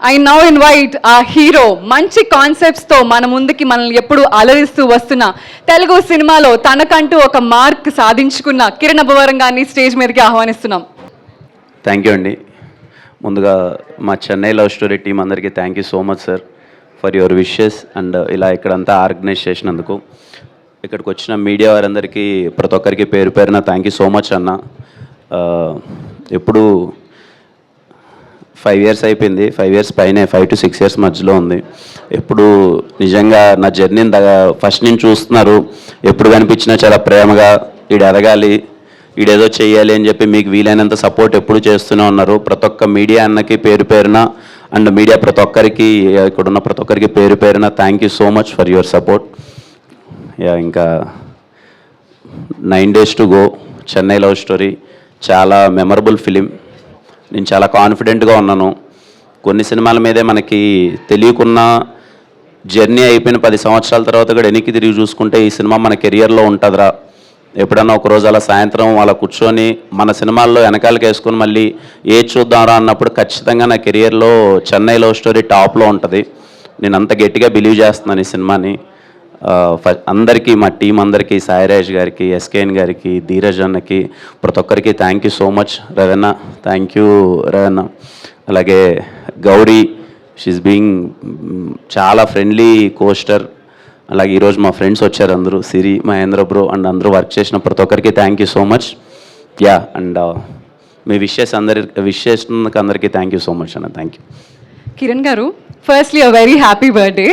I now invite ఆ hero మంచి concepts తో మన ముందుకి మనల్ని ఎప్పుడు అలరిస్తూ వస్తున్న తెలుగు సినిమాలో తనకంటూ ఒక మార్క్ సాధించుకున్న కిరణ్ అబ్బవరం గారిని స్టేజ్ మీదకి ఆహ్వానిస్తున్నాం. థ్యాంక్ యూ అండి. ముందుగా మా చెన్నై లవ్ స్టోరీ టీం అందరికీ thank you so much sir for your wishes and ఇలా ఇక్కడంతా ఆర్గనైజ్ చేసినందుకు. ఇక్కడికి వచ్చిన మీడియా వారందరికీ ప్రతి ఒక్కరికి పేరు పేరున థ్యాంక్ యూ సో మచ్ అన్న. ఎప్పుడు 5 years అయిపోయింది, 5 years పైనే, 5 to 6 years మధ్యలో ఉంది. ఎప్పుడు నిజంగా నా జర్నీని ఫస్ట్ నుంచి చూస్తున్నారు. ఎప్పుడు కనిపించినా చాలా ప్రేమగా ఈడు ఎదగాలి, ఈడేదో చేయాలి అని చెప్పి మీకు వీలైనంత సపోర్ట్ ఎప్పుడు చేస్తూనే ఉన్నారు. ప్రతి ఒక్క మీడియా అన్నకి పేరు పేరున అండ్ మీడియా ప్రతి ఒక్కరికి, ఇక్కడున్న ప్రతి ఒక్కరికి పేరు పేరున thank you so much for your support. ఇంకా 9 days to go, Chennai love story చాలా మెమరబుల్ ఫిలిం. నేను చాలా కాన్ఫిడెంట్గా ఉన్నాను. కొన్ని సినిమాల మీదే మనకి తెలియకున్న జర్నీ అయిపోయిన 10 సంవత్సరాల తర్వాత కూడా వెనక్కి తిరిగి చూసుకుంటే ఈ సినిమా మన కెరియర్లో ఉంటుందిరా, ఎప్పుడన్నా ఒకరోజు అలా సాయంత్రం అలా కూర్చొని మన సినిమాల్లో వెనకాలకి వేసుకొని మళ్ళీ ఏది చూద్దాంరా అన్నప్పుడు ఖచ్చితంగా నా కెరియర్లో చెన్నై లవ్ స్టోరీ టాప్లో ఉంటుంది. నేను అంత గట్టిగా బిలీవ్ చేస్తున్నాను ఈ సినిమాని. అందరికీ, మా టీం అందరికీ, సాయిరాజ్ గారికి, ఎస్కేఎన్ గారికి, ధీరజ్ అన్నకి, ప్రతి ఒక్కరికి thank you so much. Ravana, thank you Ravana. అలాగే గౌరీ, షీఈస్ బీయింగ్ చాలా ఫ్రెండ్లీ కోస్టర్. అలాగే ఈరోజు మా ఫ్రెండ్స్ వచ్చారు అందరూ, సిరి, మహేంద్ర బ్రో అండ్ అందరూ వర్క్ చేసిన ప్రతి ఒక్కరికి thank you so much. And మీ విషెస్ అందరికీ థ్యాంక్ యూ సో మచ్ అన్న. థ్యాంక్ యూ కిరణ్ గారు. Firstly a very happy birthday.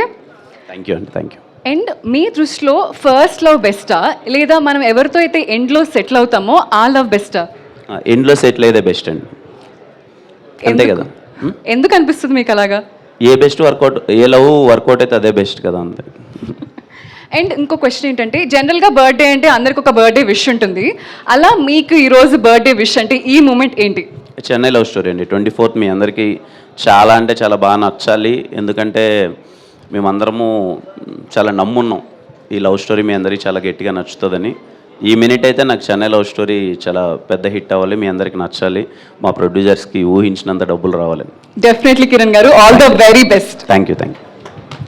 Thank you అండి. Thank you. అండ్ మీ దృష్టిలో ఫస్ట్ లవ్ బెస్టా, లేదా మనం ఎవరితో అయితే ఎండ్లో సెటిల్ అవుతామో ఆ లవ్ బెస్టా? ఎండ్లో సెటిల్ అయితే బెస్ట్ అండి, అంతే కదా. ఎందుకు అనిపిస్తుంది మీకు అలాగా? ఏ బెస్ట్ వర్కౌట్, ఏ లవ్ వర్కౌట్ అయితే అదే బెస్ట్ కదా, అంతే. అండ్ ఇంకో క్వశ్చన్ ఏంటంటే, జనరల్గా బర్త్డే అంటే అందరికి ఒక బర్త్డే విష్ ఉంటుంది. అలా మీకు ఈరోజు బర్త్డే విష్ అంటే ఈ మూమెంట్ ఏంటి? చెన్నై లవ్ స్టోరీ అండి. 24th మీ అందరికీ చాలా అంటే చాలా బాగా నచ్చాలి. ఎందుకంటే మేమందరము చాలా నమ్మున్నాం ఈ లవ్ స్టోరీ మీ అందరికీ చాలా గట్టిగా నచ్చుతుందని. ఈ మినిట్ అయితే నాకు చెన్నై లవ్ స్టోరీ చాలా పెద్ద హిట్ అవ్వాలి, మీ అందరికీ నచ్చాలి, మా ప్రొడ్యూసర్స్కి ఊహించినంత డబ్బులు రావాలి. డెఫినెట్లీ కిరణ్ గారు, all the very best. Thank you.